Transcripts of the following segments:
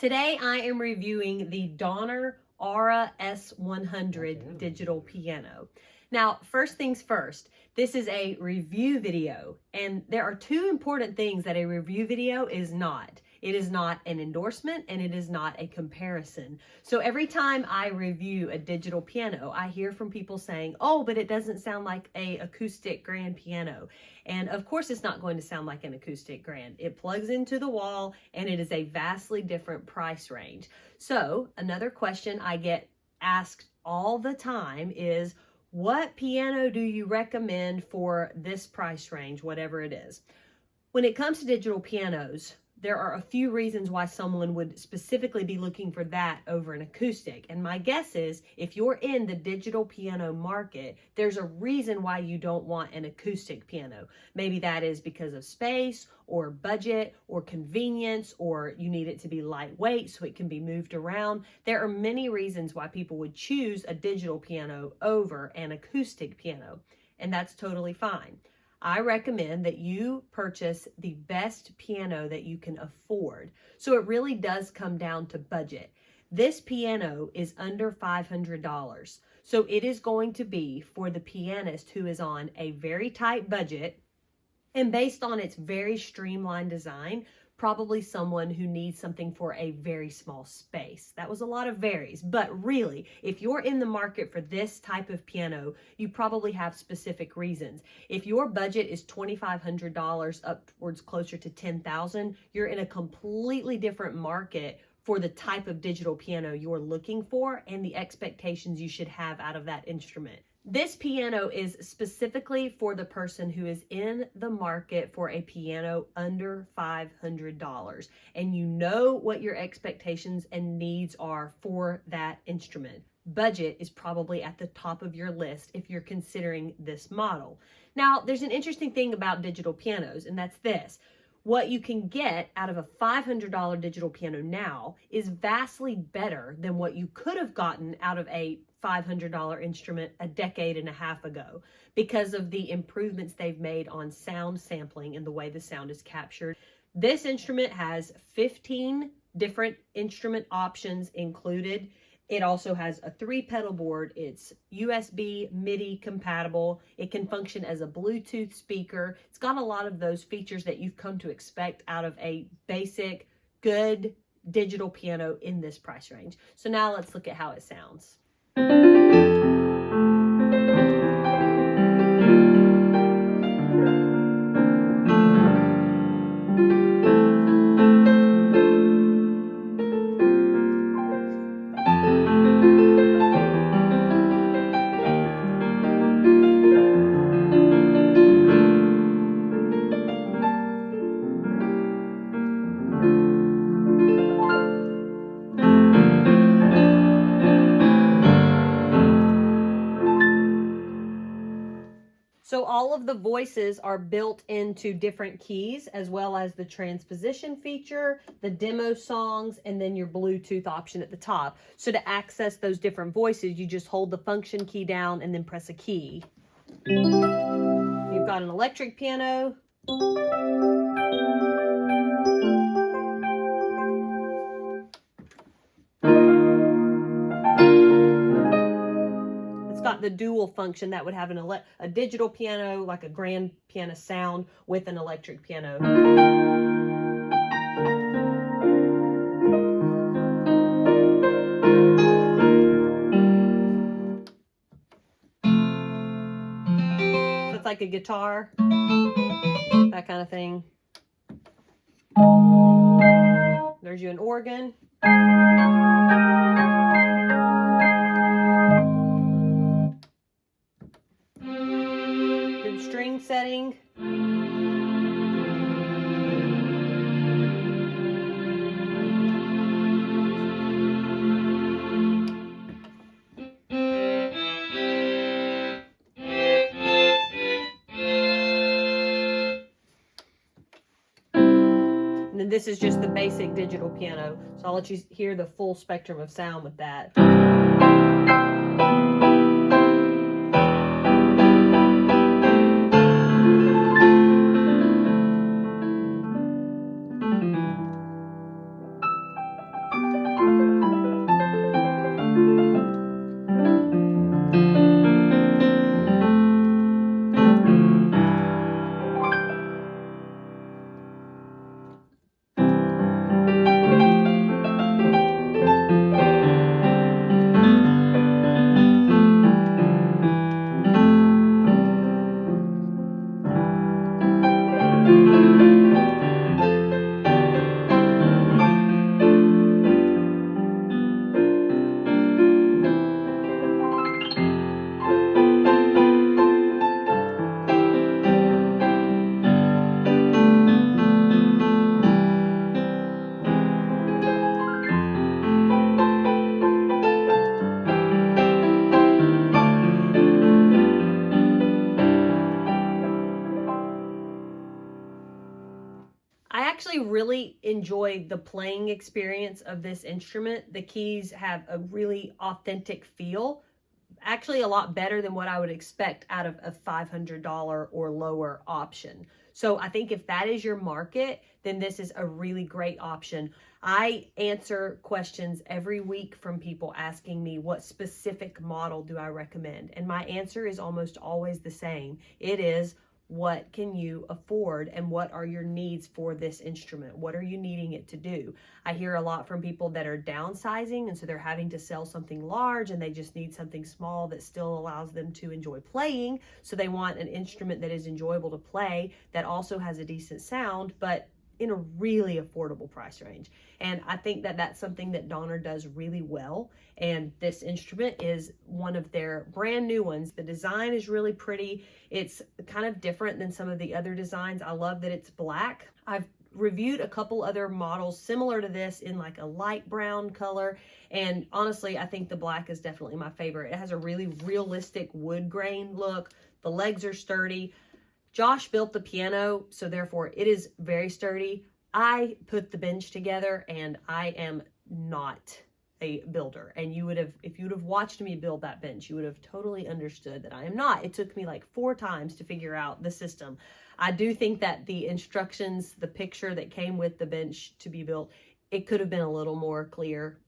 Today I am reviewing the Donner OURA S100 digital piano. Now, first things first, this is a review video, and there are two important things that a review video is not. It is not an endorsement and it is not a comparison. So every time I review a digital piano, I hear from people saying, oh, but it doesn't sound like an acoustic grand piano. And of course it's not going to sound like an acoustic grand. It plugs into the wall and it is a vastly different price range. So another question I get asked all the time is, what piano do you recommend for this price range, whatever it is? When it comes to digital pianos, there are a few reasons why someone would specifically be looking for that over an acoustic. And my guess is if you're in the digital piano market, there's a reason why you don't want an acoustic piano. Maybe that is because of space or budget or convenience, or you need it to be lightweight so it can be moved around. There are many reasons why people would choose a digital piano over an acoustic piano, and that's totally fine. I recommend that you purchase the best piano that you can afford. So it really does come down to budget. This piano is under $500. So it is going to be for the pianist who is on a very tight budget, and based on its very streamlined design, probably someone who needs something for a very small space. That was a lot of varies, but really, if you're in the market for this type of piano, you probably have specific reasons. If your budget is $2,500 upwards closer to $10,000, you're in a completely different market for the type of digital piano you're looking for and the expectations you should have out of that instrument. This piano is specifically for the person who is in the market for a piano under $500, and you know what your expectations and needs are for that instrument. Budget is probably at the top of your list if you're considering this model. Now, there's an interesting thing about digital pianos, and that's this. What you can get out of a $500 digital piano now is vastly better than what you could have gotten out of a $500 instrument a decade and a half ago, because of the improvements they've made on sound sampling and the way the sound is captured. This instrument has 15 different instrument options included. It also has a 3-pedal board. It's USB MIDI compatible. It can function as a Bluetooth speaker. It's got a lot of those features that you've come to expect out of a basic, good digital piano in this price range. So now let's look at how it sounds. So all of the voices are built into different keys, as well as the transposition feature, the demo songs, and then your Bluetooth option at the top. So to access those different voices, you just hold the function key down and then press a key. You've got an electric piano. Got the dual function that would have a digital piano, like a grand piano sound, with an electric piano. So it's like a guitar, that kind of thing. There's you an organ. String setting. And then this is just the basic digital piano. So I'll let you hear the full spectrum of sound with that. actually really enjoy the playing experience of this instrument. The keys have a really authentic feel, actually a lot better than what I would expect out of a $500 or lower option. So I think if that is your market, then this is a really great option. I answer questions every week from people asking me what specific model do I recommend? And my answer is almost always the same. It is, what can you afford and what are your needs for this instrument? What are you needing it to do? I hear a lot from people that are downsizing, and so they're having to sell something large and they just need something small that still allows them to enjoy playing. So they want an instrument that is enjoyable to play, that also has a decent sound, but in a really affordable price range. And I think that that's something that Donner does really well. And this instrument is one of their brand new ones. The design is really pretty. It's kind of different than some of the other designs. I love that it's black. I've reviewed a couple other models similar to this in like a light brown color. And honestly, I think the black is definitely my favorite. It has a really realistic wood grain look. The legs are sturdy. Josh built the piano, so therefore it is very sturdy. I put the bench together and I am not a builder. And you would have, if you would have watched me build that bench, you would have totally understood that I am not. It took me like 4 times to figure out the system. I do think that the instructions, the picture that came with the bench to be built, it could have been a little more clear.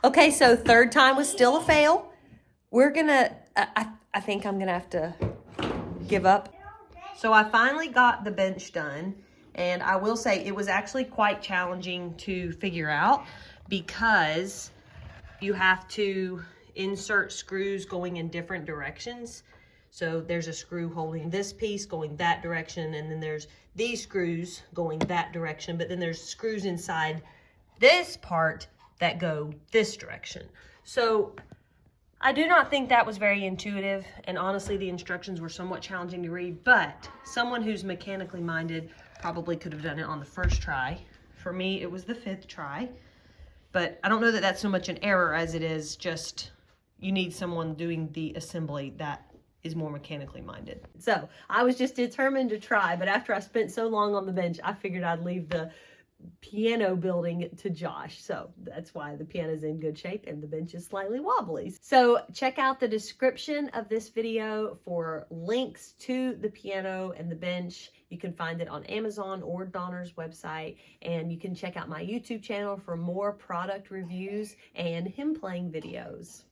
Okay, so third time was still a fail. We're gonna, I think I'm gonna have to give up. So I finally got the bench done, and I will say it was actually quite challenging to figure out because you have to insert screws going in different directions. So there's a screw holding this piece going that direction, and then there's these screws going that direction, but then there's screws inside this part that go this direction. So I do not think that was very intuitive, and honestly the instructions were somewhat challenging to read, but someone who's mechanically minded probably could have done it on the first try. For me, it was the 5th try, but I don't know that that's so much an error as it is just you need someone doing the assembly that is more mechanically minded. So I was just determined to try, but after I spent so long on the bench, I figured I'd leave the piano building to Josh. So that's why the piano's in good shape and the bench is slightly wobbly. So check out the description of this video for links to the piano and the bench. You can find it on Amazon or Donner's website, and you can check out my YouTube channel for more product reviews and him playing videos.